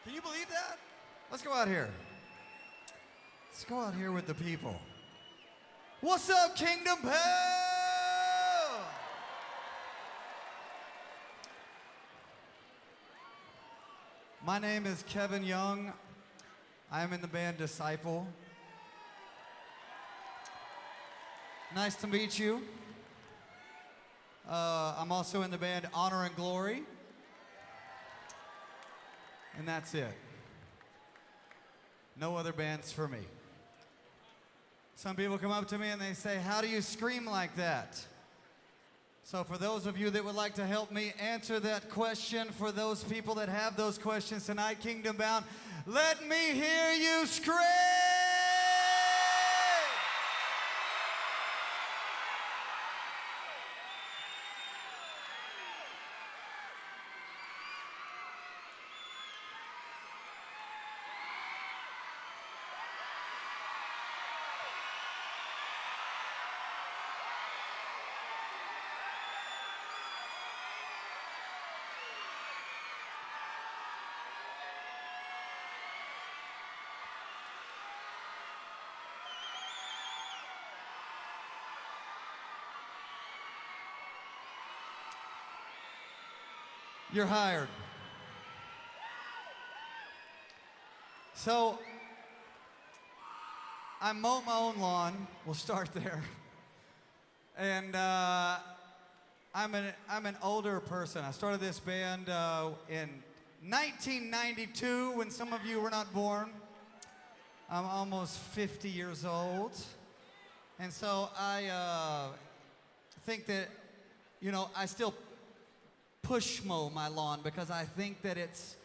Can you believe that? Let's go out here. Let's go out here with the people. What's up, Kingdom Hell? My name is Kevin Young. I am in the band Disciple. Nice to meet you. I'm also in the band Honor and Glory. And that's it. No other bands for me. Some people come up to me and they say, how do you scream like that? So for those of you that would like to help me answer that question, for those people that have those questions tonight, Kingdom Bound, let me hear you scream! You're hired. So, I mow my own lawn. We'll start there. And I'm an older person. I started this band in 1992 when some of you were not born. I'm almost 50 years old. And so I think that, you know, I still push mow my lawn because I think that it's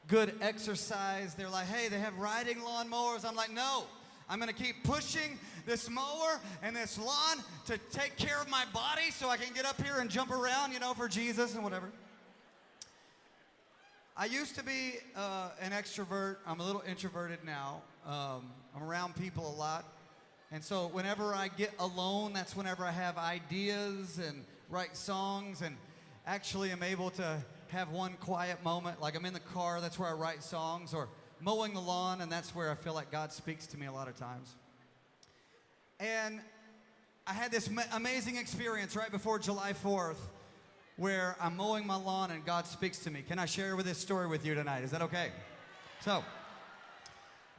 good exercise. They're like, hey, they have riding lawn mowers. I'm like, no, I'm gonna keep pushing this mower and this lawn to take care of my body so I can get up here and jump around, you know, for Jesus and whatever. I used to be an extrovert. I'm a little introverted now. I'm around people a lot. And so whenever I get alone, that's whenever I have ideas and write songs, and actually I'm able to have one quiet moment, like I'm in the car, that's where I write songs, or mowing the lawn, and that's where I feel like God speaks to me a lot of times. And I had this amazing experience right before July 4th where I'm mowing my lawn and God speaks to me. Can I share this story with you tonight? Is that okay? So,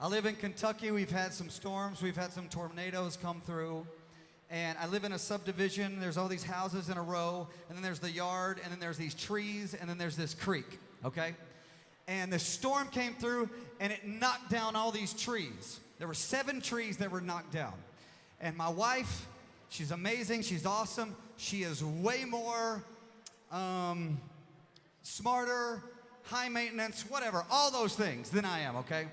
I live in Kentucky. We've had some storms. We've had some tornadoes come through. And I live in a subdivision. There's all these houses in a row, and then there's the yard, and then there's these trees, and then there's this creek, okay? And the storm came through, and it knocked down all these trees. There were 7 trees that were knocked down. And my wife, she's amazing, she's awesome. She is way more smarter, high maintenance, whatever, all those things than I am, okay?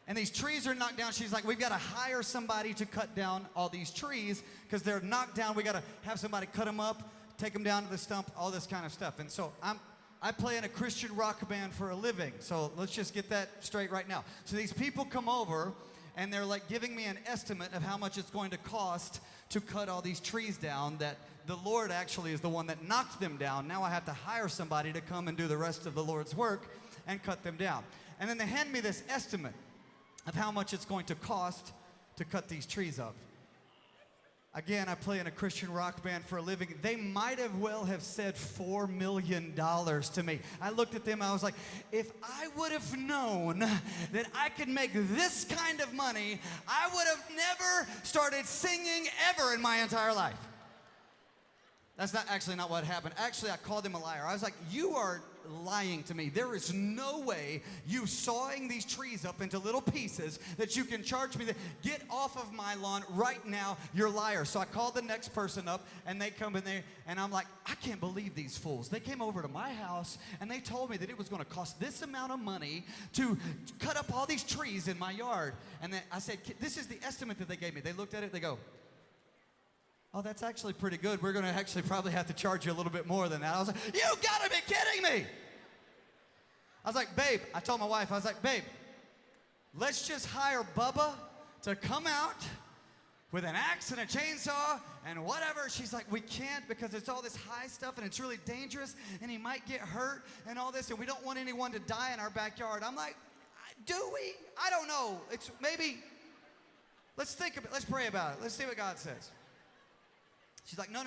And these trees are knocked down. She's like, we've got to hire somebody to cut down all these trees because they're knocked down. We got to have somebody cut them up, take them down to the stump, all this kind of stuff. And so I play in a Christian rock band for a living. So let's just get that straight right now. So these people come over and they're like giving me an estimate of how much it's going to cost to cut all these trees down, that the Lord actually is the one that knocked them down. Now I have to hire somebody to come and do the rest of the Lord's work and cut them down. And then they hand me this estimate of how much it's going to cost to cut these trees up. Again, I play in a Christian rock band for a living. They might have well have said $4 million to me. I looked at them, I was like, if I would have known that I could make this kind of money, I would have never started singing ever in my entire life. That's not what happened. Actually, I called him a liar. I was like, you are lying to me. There is no way you sawing these trees up into little pieces that you can charge me. Get off of my lawn right now. You're a liar. So I called the next person up, and they come in there, and I'm like, I can't believe these fools. They came over to my house, and they told me that it was going to cost this amount of money to cut up all these trees in my yard. And then I said, this is the estimate that they gave me. They looked at it, they go, oh, that's actually pretty good. We're going to actually probably have to charge you a little bit more than that. I was like, you got to be kidding me. I was like, babe, I told my wife, I was like, babe, let's just hire Bubba to come out, with an axe and a chainsaw and whatever. She's like, we can't because it's all this high stuff and it's really dangerous and he might get hurt and all this and we don't want anyone to die in our backyard. I'm like, do we? I don't know. It's maybe, let's think of it. Let's pray about it. Let's see what God says. She's like, no.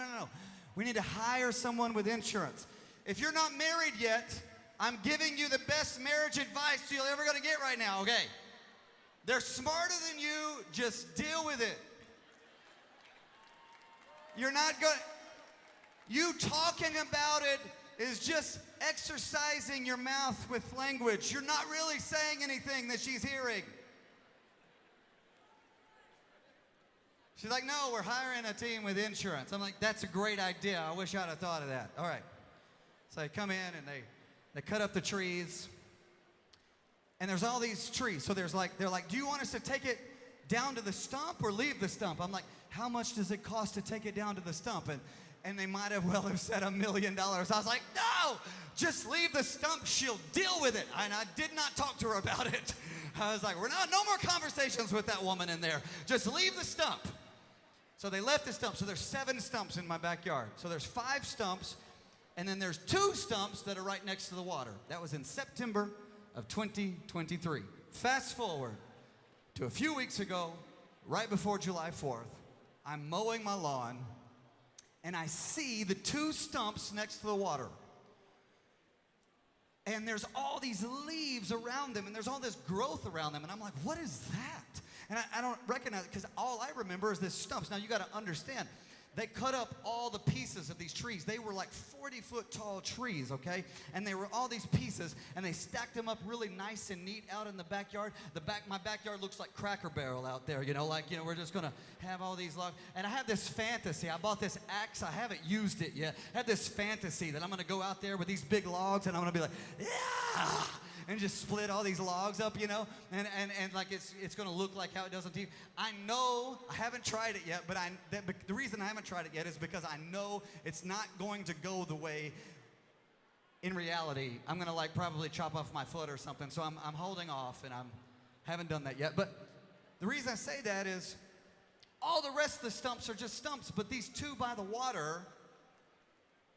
We need to hire someone with insurance. If you're not married yet, I'm giving you the best marriage advice you're ever going to get right now, okay? They're smarter than you. Just deal with it. You're not going, you talking about it is just exercising your mouth with language. You're not really saying anything that she's hearing. She's like, no, we're hiring a team with insurance. I'm like, that's a great idea. I wish I'd have thought of that. All right. So they come in and they cut up the trees. And there's all these trees. So they're like, do you want us to take it down to the stump or leave the stump? I'm like, how much does it cost to take it down to the stump? And they might have well have said $1 million. I was like, no, just leave the stump. She'll deal with it. And I did not talk to her about it. I was like, no more conversations with that woman in there. Just leave the stump. So they left the stump. So there's 7 stumps in my backyard. So there's 5 stumps, and then there's 2 stumps that are right next to the water. That was in September of 2023. Fast forward to a few weeks ago, right before July 4th, I'm mowing my lawn, and I see the 2 stumps next to the water. And there's all these leaves around them, and there's all this growth around them, and I'm like, what is that? And I don't recognize it because all I remember is this stumps. Now, you got to understand, they cut up all the pieces of these trees. They were like 40-foot tall trees, okay? And they were all these pieces, and they stacked them up really nice and neat out in the backyard. My backyard looks like Cracker Barrel out there, we're just going to have all these logs. And I have this fantasy. I bought this axe. I haven't used it yet. I have this fantasy that I'm going to go out there with these big logs, and I'm going to be like, yeah! And just split all these logs up, and like it's going to look like how it does on TV. I know, I haven't tried it yet, but the reason I haven't tried it yet is because I know it's not going to go the way, in reality, I'm going to probably chop off my foot or something, so I'm holding off, and haven't done that yet. But the reason I say that is all the rest of the stumps are just stumps, but these 2 by the water,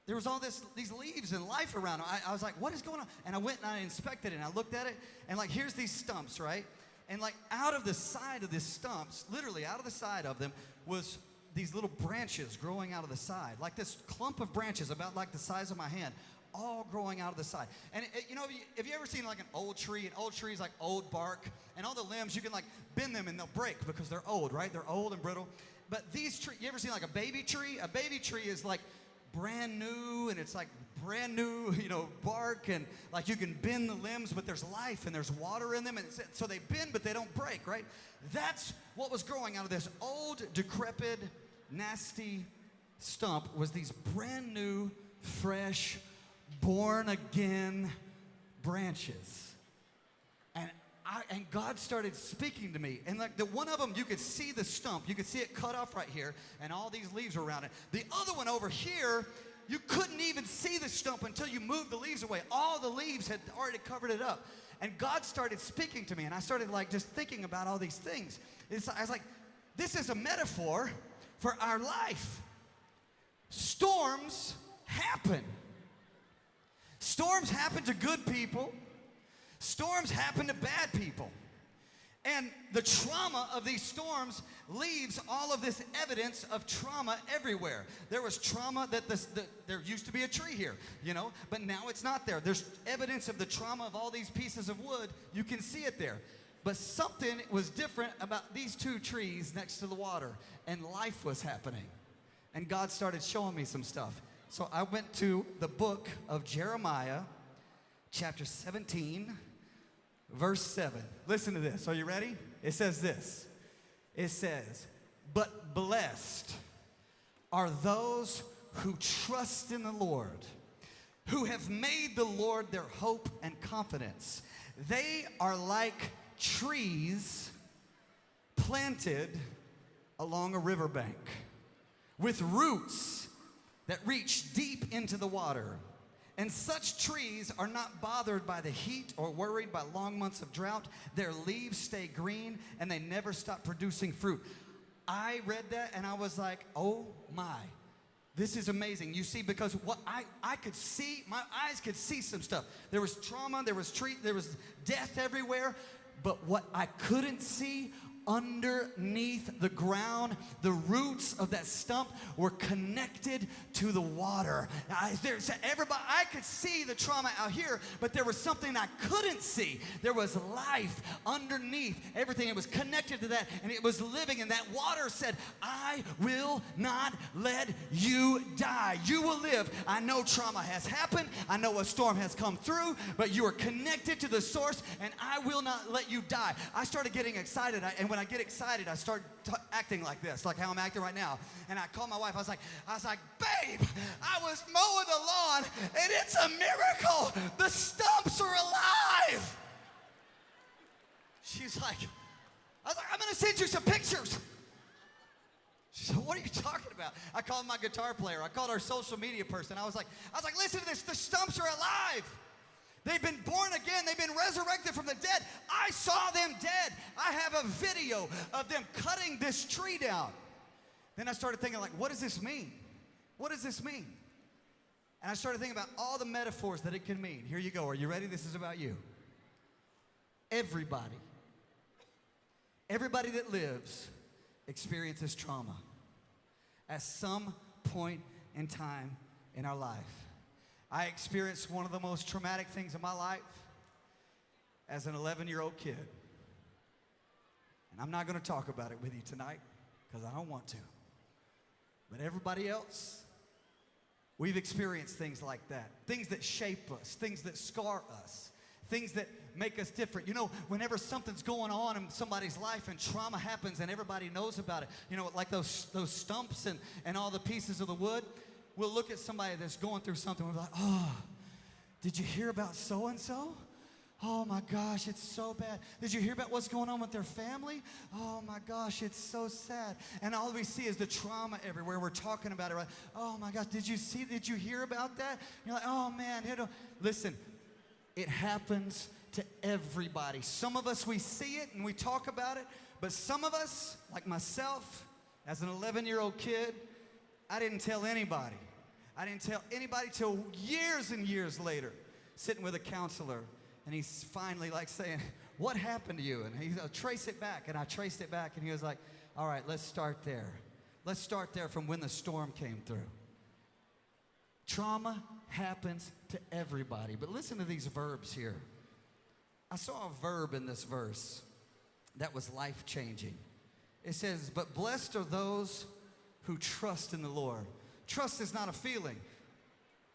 there was all these leaves and life around them. I was like, what is going on? And I went and I inspected it, and I looked at it, and here's these stumps, right? And out of the side of these stumps, literally out of the side of them, was these little branches growing out of the side. Like this clump of branches about like the size of my hand, all growing out of the side. And have you ever seen like an old tree? An old tree is like old bark, and all the limbs, you can bend them and they'll break because they're old, right? They're old and brittle. But these trees, you ever seen like a baby tree? A baby tree is like brand new, and it's like brand new, bark, and you can bend the limbs, but there's life and there's water in them, and so they bend, but they don't break, right? That's what was growing out of this old, decrepit, nasty stump, was these brand new, fresh, born again branches. And God started speaking to me. And the one of them, you could see the stump. You could see it cut off right here, and all these leaves were around it. The other one over here, you couldn't even see the stump until you moved the leaves away. All the leaves had already covered it up. And God started speaking to me, and I started just thinking about all these things. I was like, this is a metaphor for our life. Storms happen. Storms happen to good people. Storms happen to bad people. And the trauma of these storms leaves all of this evidence of trauma everywhere. There was trauma there used to be a tree here, but now it's not there. There's evidence of the trauma of all these pieces of wood. You can see it there. But something was different about these 2 trees next to the water, and life was happening. And God started showing me some stuff. So I went to the book of Jeremiah, chapter 17, verse 7. Listen to this. Are you ready? It says this. It says, but blessed are those who trust in the Lord, who have made the Lord their hope and confidence. They are like trees planted along a riverbank with roots that reach deep into the water. And such trees are not bothered by the heat or worried by long months of drought. Their leaves stay green, and they never stop producing fruit. I read that and I was like, oh my, this is amazing. You see, because what I could see, my eyes could see some stuff. There was trauma, there was death everywhere, but what I couldn't see underneath the ground, the roots of that stump were connected to the water. I could see the trauma out here, but there was something I couldn't see. There was life underneath everything. It was connected to that, and it was living, and that water said, I will not let you die. You will live. I know trauma has happened. I know a storm has come through, but you are connected to the source, and I will not let you die. I started getting excited, and when I get excited, I start acting like this, like how I'm acting right now. And I called my wife. I was like, babe, I was mowing the lawn, and it's a miracle. The stumps are alive. She's like, I was like, I'm going to send you some pictures. She said, what are you talking about? I called my guitar player. I called our social media person. I was like, listen to this. The stumps are alive. They've been born again. They've been resurrected from the dead. I saw them dead. I have a video of them cutting this tree down. Then I started thinking, like, what does this mean? What does this mean? And I started thinking about all the metaphors that it can mean. Here you go. Are you ready? This is about you. Everybody that lives experiences trauma at some point in time in our life. I experienced one of the most traumatic things in my life as an 11-year-old kid. And I'm not going to talk about it with you tonight because I don't want to. But everybody else, we've experienced things like that. Things that shape us, things that scar us, things that make us different. You know, whenever something's going on in somebody's life and trauma happens and everybody knows about it, you know, like those stumps and all the pieces of the wood, we'll look at somebody that's going through something. We're like, oh, did you hear about so-and-so? Oh, my gosh, it's so bad. Did you hear about what's going on with their family? Oh, my gosh, it's so sad. And all we see is the trauma everywhere. We're talking about it. Right? Oh, my gosh, did you hear about that? You're like, oh, man. Listen, it happens to everybody. Some of us, we see it and we talk about it. But some of us, like myself, as an 11-year-old kid, I didn't tell anybody. I didn't tell anybody till years and years later, sitting with a counselor, and he's finally like saying, what happened to you? And he's trace it back, and I traced it back, and he was like, all right, let's start there. Let's start there from when the storm came through. Trauma happens to everybody, but listen to these verbs here. I saw a verb in this verse that was life-changing. It says, but blessed are those who trust in the Lord. Trust is not a feeling.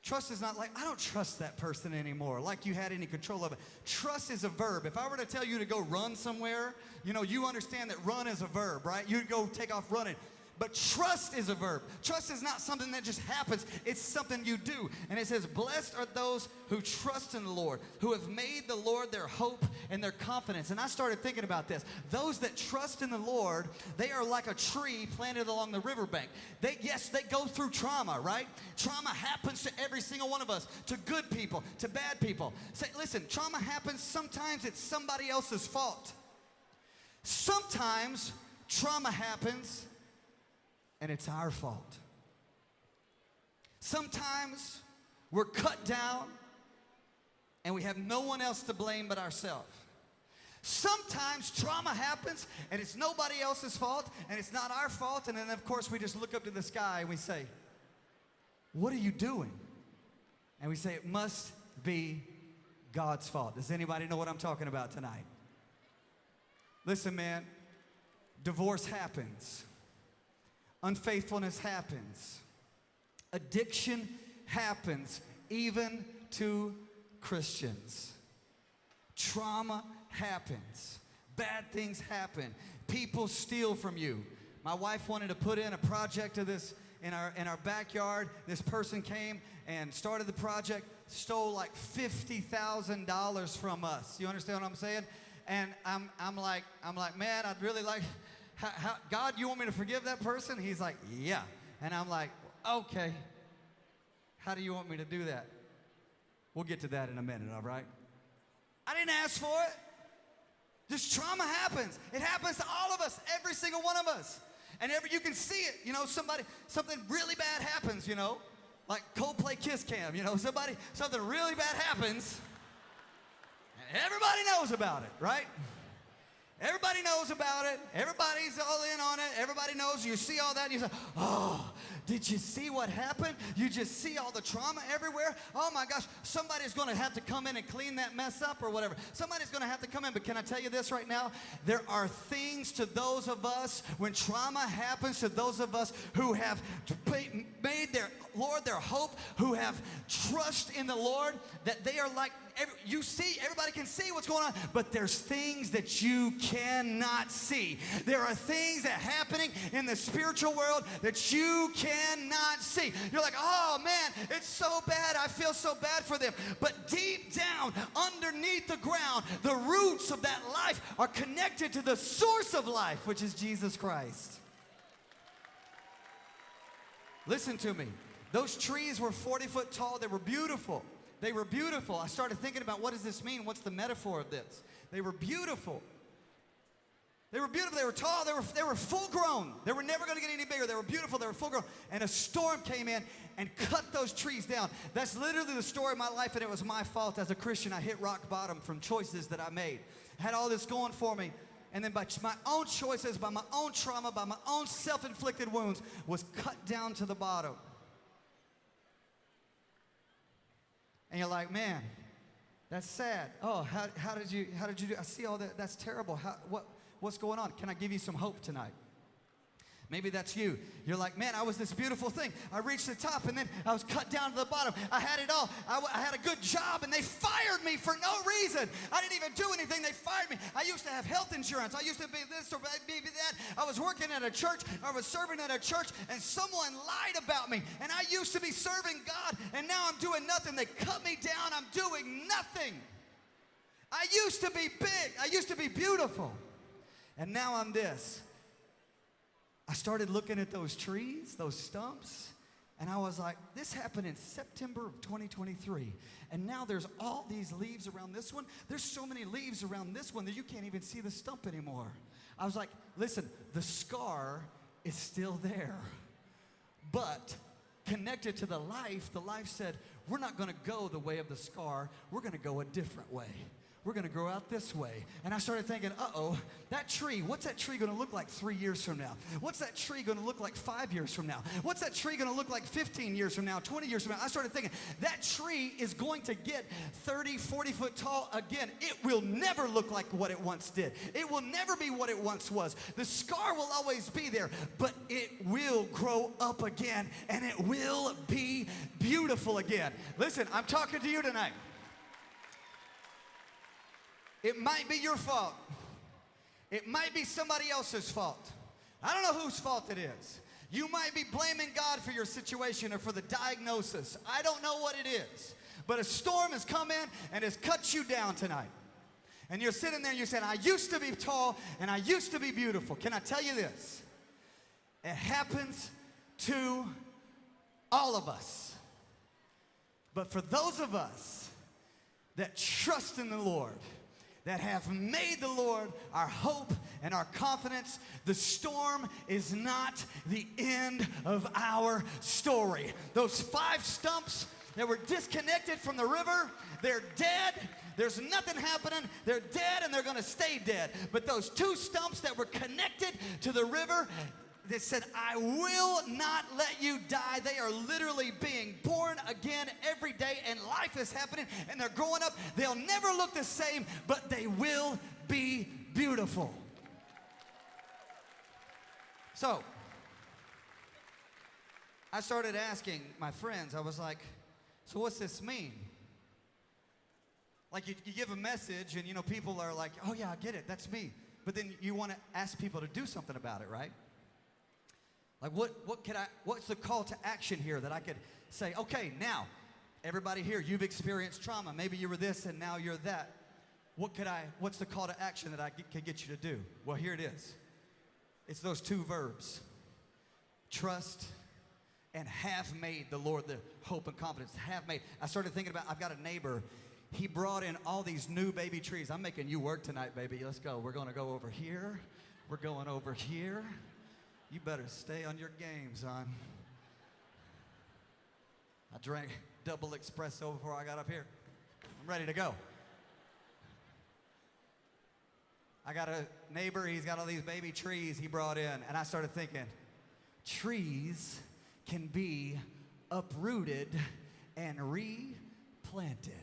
Trust is not like, I don't trust that person anymore, like you had any control of it. Trust is a verb. If I were to tell you to go run somewhere, you know, you understand that run is a verb, right? You'd go take off running. But trust is a verb. Trust is not something that just happens. It's something you do. And it says, blessed are those who trust in the Lord, who have made the Lord their hope and their confidence. And I started thinking about this. Those that trust in the Lord, they are like a tree planted along the riverbank. They go through trauma, right? Trauma happens to every single one of us, to good people, to bad people. Say, listen, trauma happens. Sometimes it's somebody else's fault. Sometimes trauma happens and it's our fault. Sometimes we're cut down and we have no one else to blame but ourselves. Sometimes trauma happens and it's nobody else's fault and it's not our fault, and then of course we just look up to the sky and we say, what are you doing? And we say, it must be God's fault. Does anybody know what I'm talking about tonight? Listen, man, divorce happens. Unfaithfulness happens. Addiction happens, even to Christians. Trauma happens. Bad things happen. People steal from you. My wife wanted to put in a project of this in our backyard. This person came and started the project, stole like $50,000 from us. You understand what I'm saying? And I'm like, man, I'd really like. God, you want me to forgive that person? He's like, yeah. And I'm like, okay. How do you want me to do that? We'll get to that in a minute, all right? I didn't ask for it. Just trauma happens. It happens to all of us, every single one of us. And you can see it, you know, something really bad happens, you know, like Coldplay Kiss Cam, you know, something really bad happens, and everybody knows about it, right? Everybody knows about it. Everybody's all in on it. Everybody knows. You see all that and you say, oh, did you see what happened? You just see all the trauma everywhere? Oh my gosh, somebody's going to have to come in and clean that mess up or whatever. Somebody's going to have to come in. But can I tell you this right now? There are things to those of us, when trauma happens to those of us who have made their Lord their hope, who have trust in the Lord, that they are like, you see, everybody can see what's going on, but there's things that you cannot see. There are things that are happening in the spiritual world that you cannot see. You're like, oh man, it's so bad. I feel so bad for them. But deep down, underneath the ground, the roots of that life are connected to the source of life, which is Jesus Christ. Listen to me. Those trees were 40 foot tall. They were beautiful. They were beautiful. I started thinking about, what does this mean? What's the metaphor of this? They were beautiful. They were beautiful. They were tall. They were full grown. They were never going to get any bigger. They were beautiful. They were full grown. And a storm came in and cut those trees down. That's literally the story of my life, and it was my fault as a Christian. I hit rock bottom from choices that I made. I had all this going for me. And then by my own choices, by my own trauma, by my own self-inflicted wounds, was cut down to the bottom. And you're like, man, that's sad. Oh, how did you do? I see all that. That's terrible. What's going on? Can I give you some hope tonight? Maybe that's you. You're like, man, I was this beautiful thing. I reached the top, and then I was cut down to the bottom. I had it all. I had a good job, and they fired me for no reason. I didn't even do anything. They fired me. I used to have health insurance. I used to be this or be that. I was working at a church. I was serving at a church, and someone lied about me. And I used to be serving God, and now I'm doing nothing. They cut me down. I'm doing nothing. I used to be big. I used to be beautiful. And now I'm this. I started looking at those trees, those stumps, and I was like, this happened in September of 2023, and now there's all these leaves around this one. There's so many leaves around this one that you can't even see the stump anymore. I was like, listen, the scar is still there, but connected to the life said, we're not going to go the way of the scar. We're going to go a different way. We're going to grow out this way. And I started thinking, uh-oh, that tree, what's that tree going to look like 3 years from now? What's that tree going to look like 5 years from now? What's that tree going to look like 15 years from now, 20 years from now? I started thinking, that tree is going to get 30, 40 foot tall again. It will never look like what it once did. It will never be what it once was. The scar will always be there, but it will grow up again, and it will be beautiful again. Listen, I'm talking to you tonight. It might be your fault. It might be somebody else's fault. I don't know whose fault it is. You might be blaming God for your situation or for the diagnosis. I don't know what it is. But a storm has come in and has cut you down tonight. And you're sitting there and you're saying, I used to be tall and I used to be beautiful. Can I tell you this? It happens to all of us. But for those of us that trust in the Lord, that have made the Lord our hope and our confidence, the storm is not the end of our story. Those 5 stumps that were disconnected from the river, they're dead. There's nothing happening. They're dead, and they're going to stay dead. But those 2 stumps that were connected to the river, that said, I will not let you die. They are literally being born again every day, and life is happening, and they're growing up. They'll never look the same, but they will be beautiful. So, I started asking my friends, I was like, so what's this mean? Like you give a message, and people are like, oh yeah, I get it, that's me. But then you want to ask people to do something about it, right? Like what's the call to action here that I could say, okay, now, everybody here, you've experienced trauma. Maybe you were this and now you're that. What's the call to action that I can get you to do? Well, here it is. It's those 2 verbs. Trust and have made the Lord the hope and confidence. Have made. I started thinking about, I've got a neighbor. He brought in all these new baby trees. I'm making you work tonight, baby. Let's go. We're going to go over here. We're going over here. You better stay on your game, son. I drank double espresso before I got up here. I'm ready to go. I got a neighbor, he's got all these baby trees he brought in, and I started thinking, trees can be uprooted and replanted.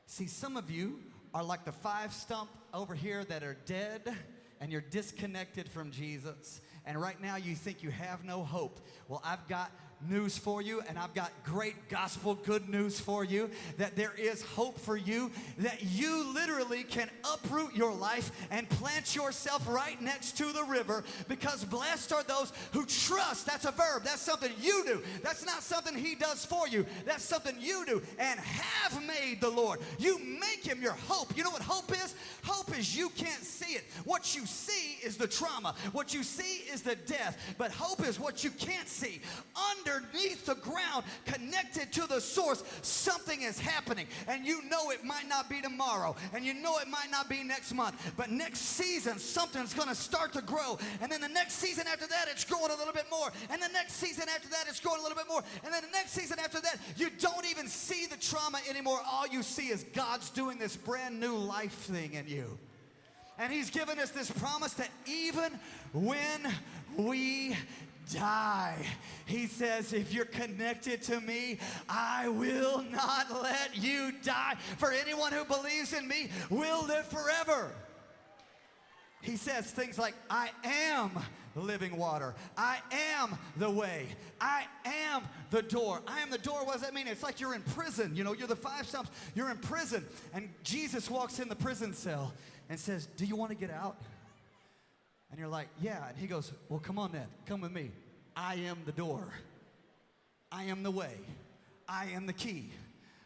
See, some of you are like the 5 stump over here that are dead, and you're disconnected from Jesus. And right now you think you have no hope. Well, I've got news for you, and I've got great gospel good news for you, that there is hope for you, that you literally can uproot your life and plant yourself right next to the river, because blessed are those who trust. That's a verb. That's something you do. That's not something he does for you. That's something you do, and have made the Lord. You make him your hope. You know what hope is? Hope is you can't see it. What you see is the trauma. What you see is the death. But hope is what you can't see. Underneath the ground, connected to the source, something is happening. And you know it might not be tomorrow. And you know it might not be next month. But next season, something's going to start to grow. And then the next season after that, it's growing a little bit more. And the next season after that, it's growing a little bit more. And then the next season after that, you don't even see the trauma anymore. All you see is God's doing this brand new life thing in you. And he's given us this promise that even when we die, he says, if you're connected to me, I will not let you die. For anyone who believes in me will live forever. He says things like, I am living water. I am the way. I am the door. I am the door. What does that mean? It's like you're in prison. You know, you're the 5 stumps. You're in prison. And Jesus walks in the prison cell and says, do you want to get out? And you're like, yeah. And he goes, well, come on then. Come with me. I am the door. I am the way. I am the key.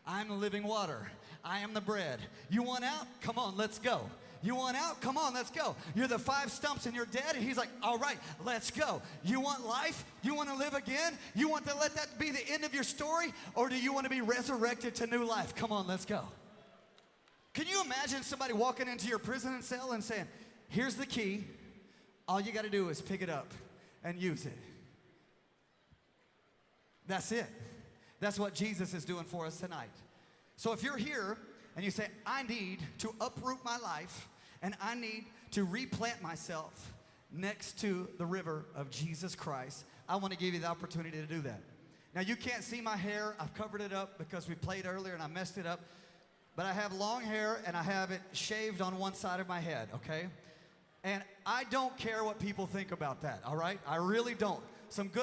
I am the living water. I am the bread. You want out? Come on, let's go. You want out? Come on, let's go. You're the 5 stumps and you're dead. And he's like, all right, let's go. You want life? You want to live again? You want to let that be the end of your story? Or do you want to be resurrected to new life? Come on, let's go. Can you imagine somebody walking into your prison cell and saying, here's the key. All you got to do is pick it up and use it. That's it. That's what Jesus is doing for us tonight. So if you're here and you say, I need to uproot my life and I need to replant myself next to the river of Jesus Christ, I want to give you the opportunity to do that. Now, you can't see my hair. I've covered it up because we played earlier and I messed it up. But I have long hair and I have it shaved on one side of my head, okay? And I don't care what people think about that, all right? I really don't.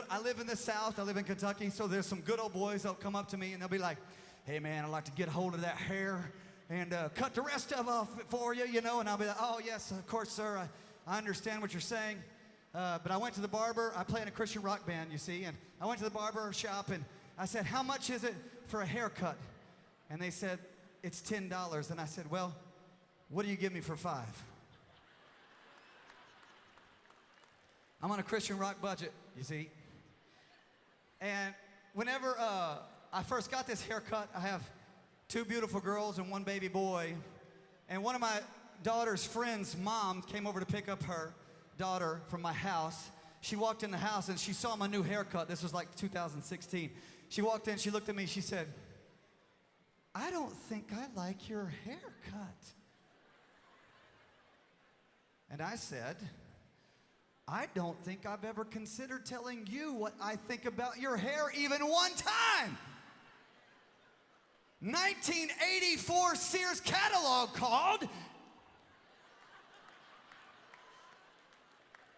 I live in the South, I live in Kentucky, so there's some good old boys that'll come up to me and they'll be like, hey man, I'd like to get a hold of that hair and cut the rest of it off for you, you know? And I'll be like, oh yes, of course, sir, I understand what you're saying. But I went to the barber. I play in a Christian rock band, you see, and I went to the barber shop and I said, how much is it for a haircut? And they said, it's $10. And I said, well, what do you give me for 5? I'm on a Christian rock budget, you see. And whenever I first got this haircut, I have 2 beautiful girls and 1 baby boy. And one of my daughter's friend's mom came over to pick up her daughter from my house. She walked in the house and she saw my new haircut. This was like 2016. She walked in, she looked at me, she said, I don't think I like your haircut. And I said, I don't think I've ever considered telling you what I think about your hair even one time. 1984 Sears catalog called.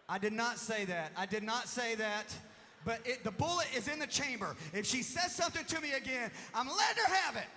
I did not say that. I did not say that. But the bullet is in the chamber. If she says something to me again, I'm letting her have it.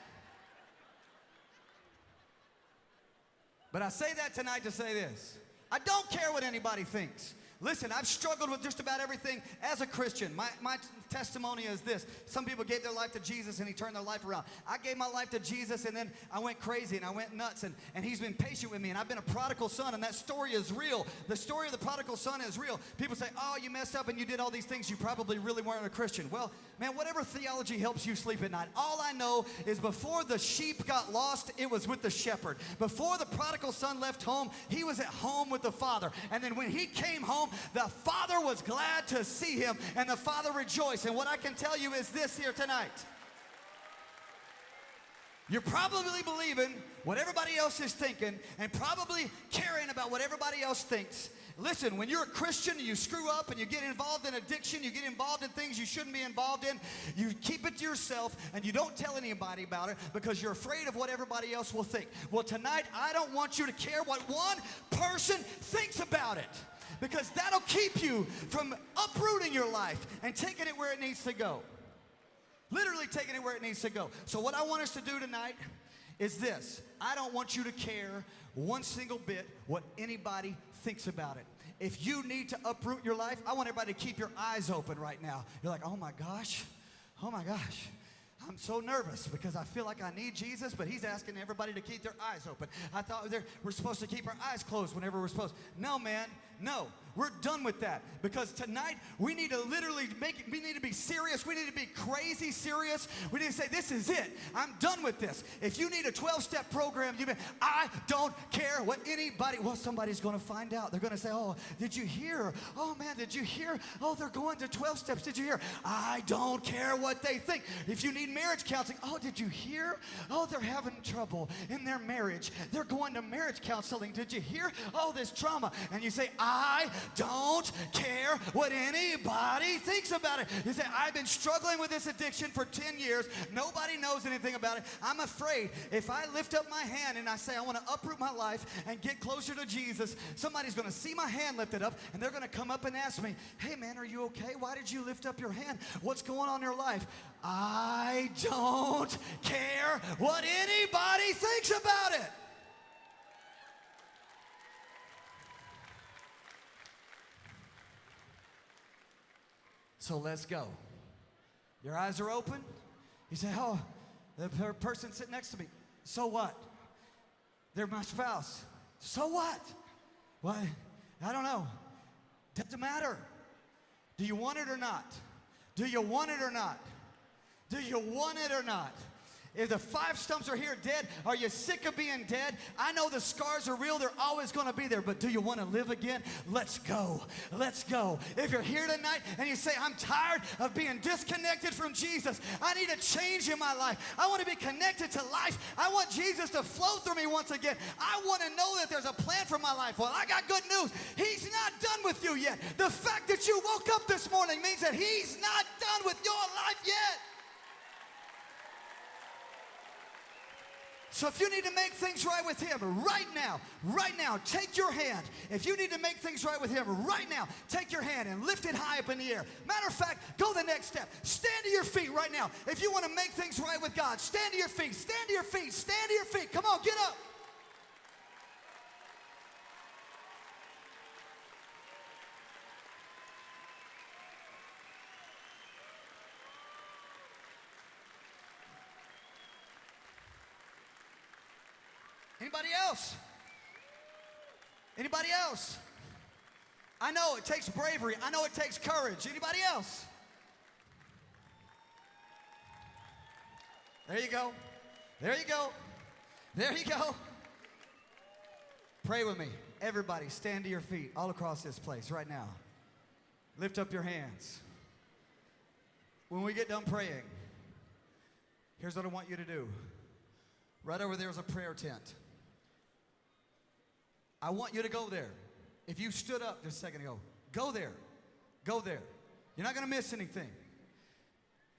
But I say that tonight to say this. I don't care what anybody thinks. Listen, I've struggled with just about everything as a Christian. My testimony is this. Some people gave their life to Jesus and he turned their life around. I gave my life to Jesus and then I went crazy and I went nuts and he's been patient with me and I've been a prodigal son and that story is real. The story of the prodigal son is real. People say, oh, you messed up and you did all these things. You probably really weren't a Christian. Well, man, whatever theology helps you sleep at night. All I know is before the sheep got lost, it was with the shepherd. Before the prodigal son left home, he was at home with the Father. And then when he came home, the Father was glad to see him and the Father rejoiced. And what I can tell you is this here tonight. You're probably believing what everybody else is thinking and probably caring about what everybody else thinks. Listen, when you're a Christian, you screw up and you get involved in addiction, you get involved in things you shouldn't be involved in, you keep it to yourself and you don't tell anybody about it because you're afraid of what everybody else will think. Well, tonight, I don't want you to care what one person thinks about it because that'll keep you from uprooting your life and taking it where it needs to go. Literally taking it where it needs to go. So what I want us to do tonight is this. I don't want you to care one single bit what anybody thinks about it. If you need to uproot your life, I want everybody to keep your eyes open right now. You're like, oh my gosh, I'm so nervous because I feel like I need Jesus, but he's asking everybody to keep their eyes open. I thought we're supposed to keep our eyes closed whenever we're supposed. No, man, no. We're done with that because tonight we need to literally we need to be serious. We need to be crazy serious. We need to say, this is it. I'm done with this. If you need a 12-step program, I don't care what anybody, well, somebody's going to find out. They're going to say, oh, did you hear? Oh, man, did you hear? Oh, they're going to 12 steps. Did you hear? I don't care what they think. If you need marriage counseling, oh, did you hear? Oh, they're having trouble in their marriage. They're going to marriage counseling. Did you hear? Oh, this trauma. And you say, I don't care what anybody thinks about it. You say, I've been struggling with this addiction for 10 years. Nobody knows anything about it. I'm afraid if I lift up my hand and I say I want to uproot my life and get closer to Jesus, somebody's going to see my hand lifted up and they're going to come up and ask me, hey man, are you okay? Why did you lift up your hand? What's going on in your life? I don't care what anybody thinks about it. So let's go. Your eyes are open. You say, oh, the person sitting next to me. So what? They're my spouse. So what? What? I don't know. Doesn't matter. Do you want it or not? Do you want it or not? Do you want it or not? If the 5 stumps are here dead, are you sick of being dead? I know the scars are real. They're always going to be there. But do you want to live again? Let's go. Let's go. If you're here tonight and you say, I'm tired of being disconnected from Jesus. I need a change in my life. I want to be connected to life. I want Jesus to flow through me once again. I want to know that there's a plan for my life. Well, I got good news. He's not done with you yet. The fact that you woke up this morning means that he's not done with your life yet. So if you need to make things right with him right now, take your hand. If you need to make things right with him right now, take your hand and lift it high up in the air. Matter of fact, go the next step. Stand to your feet right now. If you want to make things right with God, stand to your feet, stand to your feet, stand to your feet. Come on, get up. Anybody else? Anybody else? I know it takes bravery. I know it takes courage. Anybody else? There you go. There you go. There you go. Pray with me. Everybody stand to your feet all across this place right now. Lift up your hands. When we get done praying, here's what I want you to do. Right over there is a prayer tent. I want you to go there. If you stood up just a second ago, go there. Go there. You're not going to miss anything.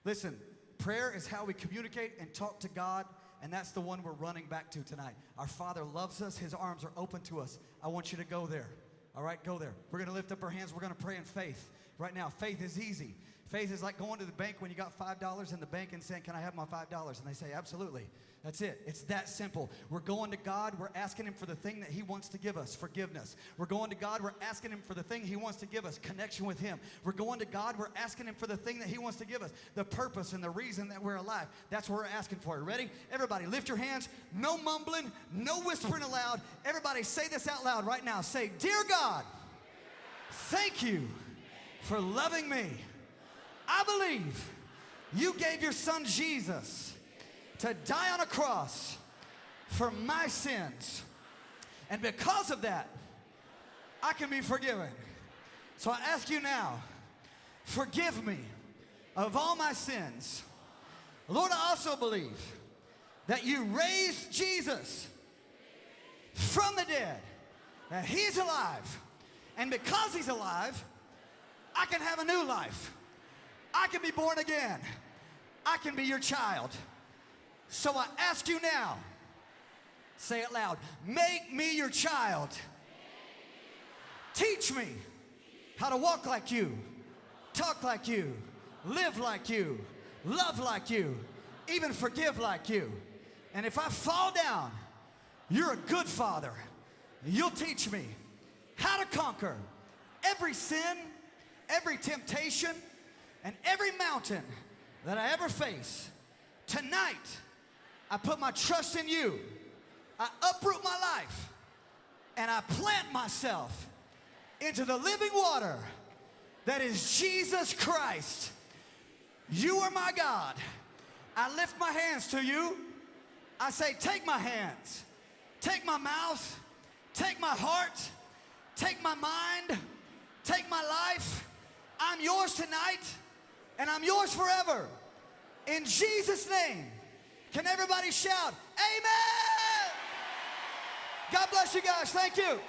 Listen, prayer is how we communicate and talk to God, and that's the one we're running back to tonight. Our Father loves us. His arms are open to us. I want you to go there. All right, go there. We're going to lift up our hands. We're going to pray in faith right now. Faith is easy. Faith is like going to the bank when you got $5 in the bank and saying, can I have my $5? And they say, absolutely. That's it. It's that simple. We're going to God. We're asking him for the thing that he wants to give us, forgiveness. We're going to God. We're asking him for the thing he wants to give us, connection with him. We're going to God. We're asking him for the thing that he wants to give us, the purpose and the reason that we're alive. That's what we're asking for. Ready? Everybody, lift your hands. No mumbling, no whispering aloud. Everybody say this out loud right now. Say, dear God, thank you for loving me. I believe you gave your son Jesus to die on a cross for my sins. And because of that, I can be forgiven. So I ask you now, forgive me of all my sins. Lord, I also believe that you raised Jesus from the dead, that he's alive. And because he's alive, I can have a new life. I can be born again. I can be your child. So I ask you now, say it loud, make me your child. Teach me how to walk like you, talk like you, live like you, love like you, even forgive like you. And if I fall down, you're a good father. You'll teach me how to conquer every sin, every temptation, and every mountain that I ever face. Tonight, I put my trust in you. I uproot my life and I plant myself into the living water that is Jesus Christ. You are my God. I lift my hands to you. I say, take my hands, take my mouth, take my heart, take my mind, take my life. I'm yours tonight and I'm yours forever. In Jesus' name. Can everybody shout, amen? God bless you guys. Thank you.